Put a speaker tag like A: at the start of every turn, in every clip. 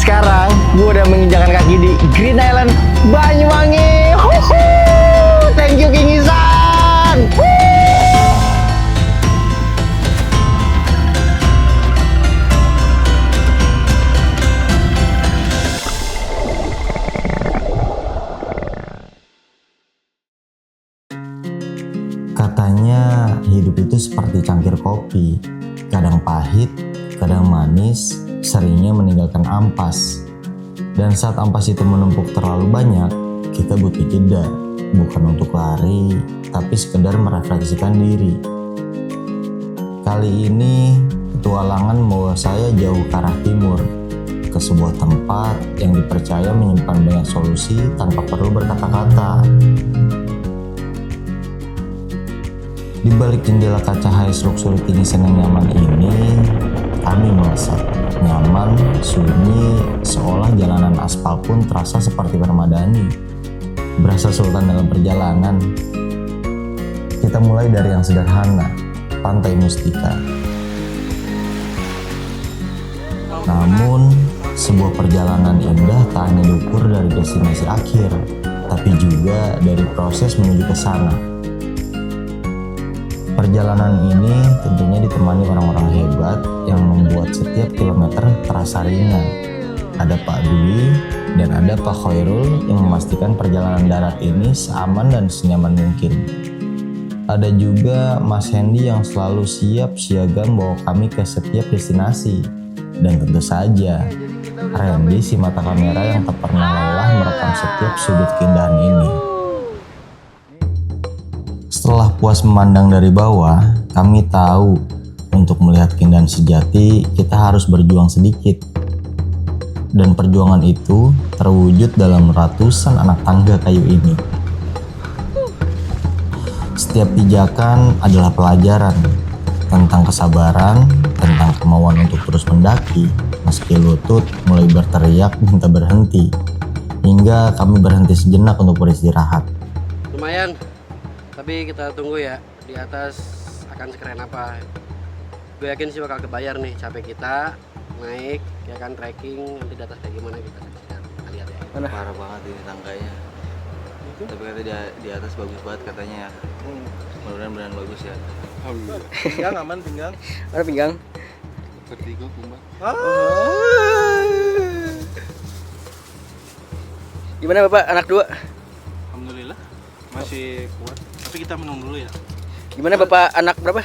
A: sekarang gue udah menginjakan kaki di Green Island Banyuwangi. Thank you King Isan.
B: Katanya hidup itu seperti cangkir kopi, kadang pahit, kadang manis, seringnya meninggalkan ampas. Dan saat ampas itu menumpuk terlalu banyak, kita butuh jeda, bukan untuk lari, tapi sekedar merefleksikan diri. Kali ini, petualangan membawa saya jauh ke arah timur, ke sebuah tempat yang dipercaya menyimpan banyak solusi tanpa perlu berkata-kata. Di balik jendela kaca high luxury King Isan yang nyaman ini, kami melesat. Nyaman, sunyi, seolah jalanan aspal pun terasa seperti permadani. Berasa sultan dalam perjalanan. Kita mulai dari yang sederhana, Pantai Mustika. Namun, sebuah perjalanan indah tak hanya diukur dari destinasi akhir, tapi juga dari proses menuju ke sana. Perjalanan ini tentunya ditemani orang-orang hebat yang membuat setiap kilometer terasa ringan. Ada Pak Dwi dan ada Pak Khairul yang memastikan perjalanan darat ini seaman dan senyaman mungkin. Ada juga Mas Hendy yang selalu siap siaga membawa kami ke setiap destinasi. Dan tentu saja, Randy si mata kamera yang tak pernah lelah merekam setiap sudut keindahan ini. Setelah puas memandang dari bawah, kami tahu untuk melihat keindahan sejati kita harus berjuang sedikit. Dan perjuangan itu terwujud dalam ratusan anak tangga kayu ini. Setiap pijakan adalah pelajaran tentang kesabaran, tentang kemauan untuk terus mendaki, meski lutut mulai berteriak minta berhenti. Hingga kami berhenti sejenak untuk beristirahat.
C: Lumayan. Tapi kita tunggu ya, di atas akan sekeren apa. Gue yakin sih bakal kebayar nih capek kita naik, ya kan trekking, nanti di atas kayak gimana kita saksikan. Kita lihat ya.
D: Parah banget ini tangganya. Tapi katanya di atas bagus banget katanya ya. Mudah-mudahan beneran bagus ya.
E: Alhamdulillah. Pinggang aman pinggang.
C: Mana pinggang?
E: Vertigo kumbang.
C: Gimana Bapak anak dua?
E: Alhamdulillah masih kuat. Tapi kita menung dulu ya.
C: Gimana Bapak anak berapa?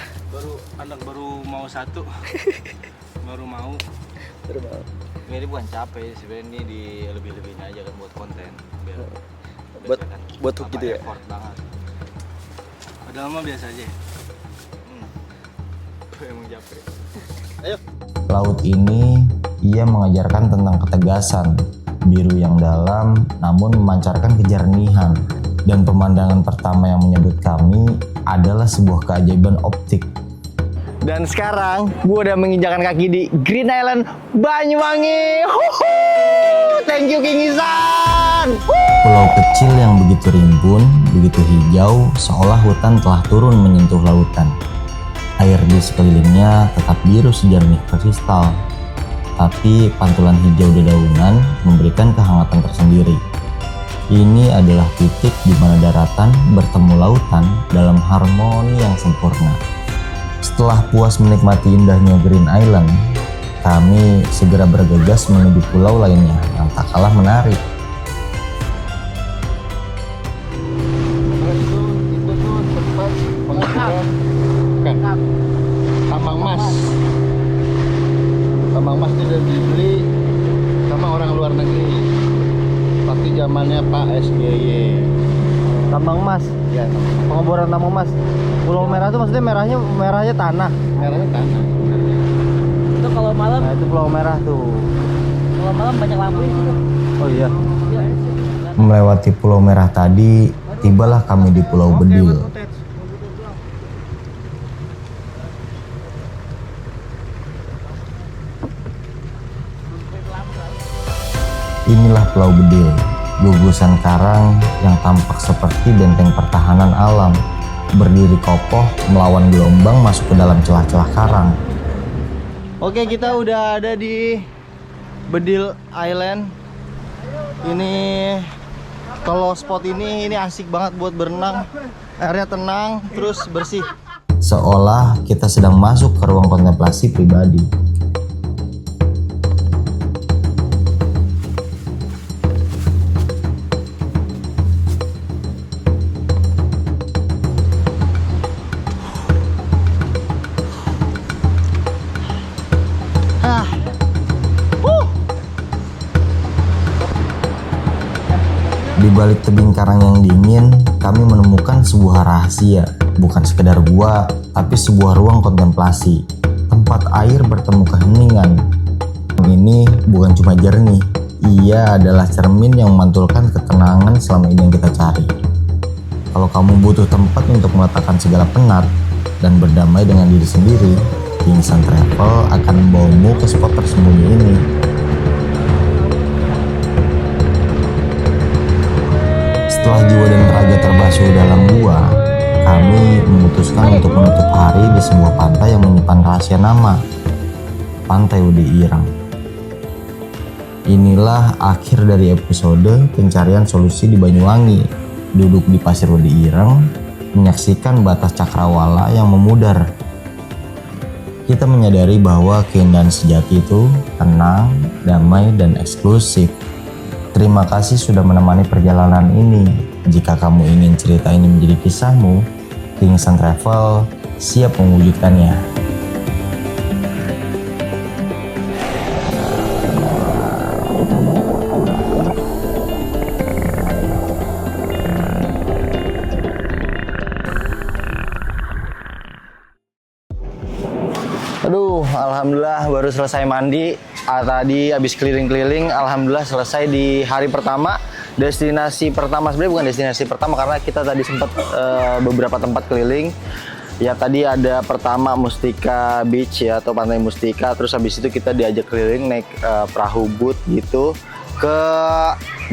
E: Baru mau satu. baru mau.
D: Ini bukan capek sebenarnya, ini di lebih-lebihin aja kan buat konten biar
C: buat hook gitu ya.
D: Effort banget.
E: Padahal mah biasa aja.
D: Emang capek.
B: Laut ini, ia mengajarkan tentang ketegasan, biru yang dalam namun memancarkan kejernihan. Dan pemandangan pertama yang menyebut kami adalah sebuah keajaiban optik.
A: Dan sekarang gue udah menginjakan kaki di Green Island Banyuwangi. Thank you King Isan.
B: Pulau kecil yang begitu rimbun, begitu hijau, seolah hutan telah turun menyentuh lautan. Air di sekelilingnya tetap biru sejernih kristal, tapi pantulan hijau dedaunan memberikan kehangatan tersendiri. Ini adalah titik di mana daratan bertemu lautan dalam harmoni yang sempurna. Setelah puas menikmati indahnya Green Island, kami segera bergegas menuju pulau lainnya yang tak kalah menarik.
F: Tambang emas. Tambang emas itu dibeli sama orang luar negeri. Waktu zamannya Pak SBY.
A: Tambang emas.
F: Ya,
A: Pengeboran tambang emas. Pulau Merah itu maksudnya merahnya tanah.
F: merahnya tanah.
G: Itu kalau malam,
A: Nah itu Pulau Merah tuh.
G: kalau malam banyak lampu itu.
A: Oh iya.
B: Melewati Pulau Merah tadi, tibalah kami di Pulau Bedil. Inilah Pulau Bedil, gugusan karang yang tampak seperti benteng pertahanan alam, berdiri kokoh melawan gelombang masuk ke dalam celah-celah karang.
A: Oke, kita udah ada di Bedil Island. Ini kalau spot ini asik banget buat berenang. Airnya tenang, terus bersih.
B: Seolah kita sedang masuk ke ruang kontemplasi pribadi. Di balik tebing karang yang dingin, kami menemukan sebuah rahasia. Bukan sekedar gua, tapi sebuah ruang kontemplasi. Tempat air bertemu keheningan. Ini bukan cuma jernih, ia adalah cermin yang memantulkan ketenangan selama ini yang kita cari. Kalau kamu butuh tempat untuk meletakkan segala penat dan berdamai dengan diri sendiri, Kingsan Travel akan membawamu ke spot tersembunyi ini. Setelah jiwa dan raga terbasuh dalam gua, kami memutuskan untuk menutup hari di sebuah pantai yang menyimpan rahasia nama, Pantai Wede Ireng. Inilah akhir dari episode pencarian solusi di Banyuwangi. Duduk di pasir Wede Ireng, menyaksikan batas cakrawala yang memudar. Kita menyadari bahwa keindahan sejati itu tenang, damai, dan eksklusif. Terima kasih sudah menemani perjalanan ini. Jika kamu ingin cerita ini menjadi kisahmu, Kingsan Travel siap mewujudkannya.
A: Aduh, alhamdulillah baru selesai mandi. Tadi habis keliling-keliling, alhamdulillah selesai di hari pertama. Destinasi pertama, sebenarnya bukan destinasi pertama karena kita tadi sempat beberapa tempat keliling. Ya tadi ada pertama Mustika Beach ya, atau Pantai Mustika. Terus habis itu kita diajak keliling naik perahu boat gitu ke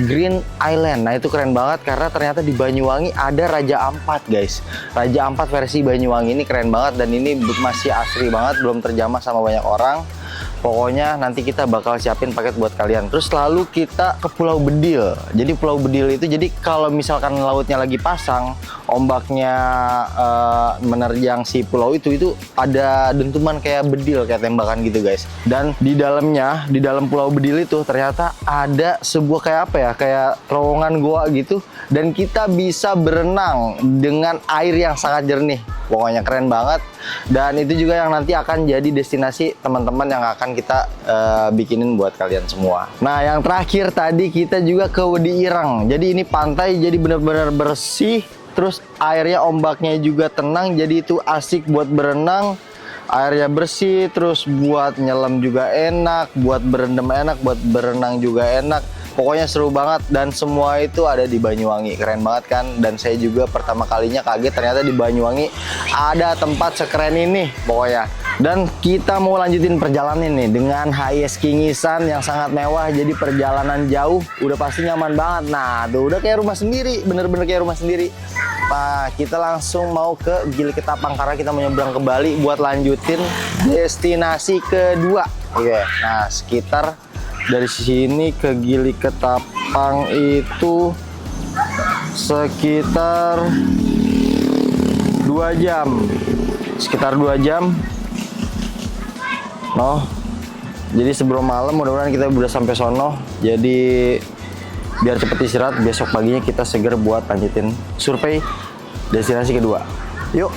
A: Green Island. Nah itu keren banget karena ternyata di Banyuwangi ada Raja Ampat guys. Raja Ampat versi Banyuwangi ini keren banget dan ini masih asri banget, belum terjamah sama banyak orang. Pokoknya nanti kita bakal siapin paket buat kalian. Terus lalu kita ke Pulau Bedil. Jadi Pulau Bedil itu jadi kalau misalkan lautnya lagi pasang, ombaknya menerjang si pulau itu ada dentuman kayak bedil, kayak tembakan gitu guys. Dan di dalamnya, di dalam Pulau Bedil itu ternyata ada sebuah kayak apa ya, kayak terowongan goa gitu. Dan kita bisa berenang dengan air yang sangat jernih. Pokoknya keren banget. Dan itu juga yang nanti akan jadi destinasi teman-teman yang akan kita bikinin buat kalian semua. Nah yang terakhir tadi kita juga ke Wede Ireng. Jadi ini pantai jadi benar-benar bersih. Terus airnya, ombaknya juga tenang. Jadi itu asik buat berenang. Airnya bersih, terus buat nyelam juga enak, buat berendam enak, buat berenang juga enak. Pokoknya seru banget dan semua itu ada di Banyuwangi. Keren banget kan? Dan saya juga pertama kalinya kaget ternyata di Banyuwangi ada tempat sekeren ini pokoknya. Dan kita mau lanjutin perjalanan nih dengan HIS Kingisan yang sangat mewah. Jadi perjalanan jauh udah pasti nyaman banget. Nah tuh udah kayak rumah sendiri, bener-bener kayak rumah sendiri. Nah kita langsung mau ke Gili Ketapang karena kita menyeberang ke Bali buat lanjutin destinasi kedua. Oke, nah sekitar dari sini ke Gili Ketapang itu sekitar 2 jam. Sekitar 2 jam. No. Jadi sebelum malam mudah-mudahan kita udah sampai sono. Jadi biar cepet istirahat, besok paginya kita seger buat lanjutin survei destinasi kedua. Yuk.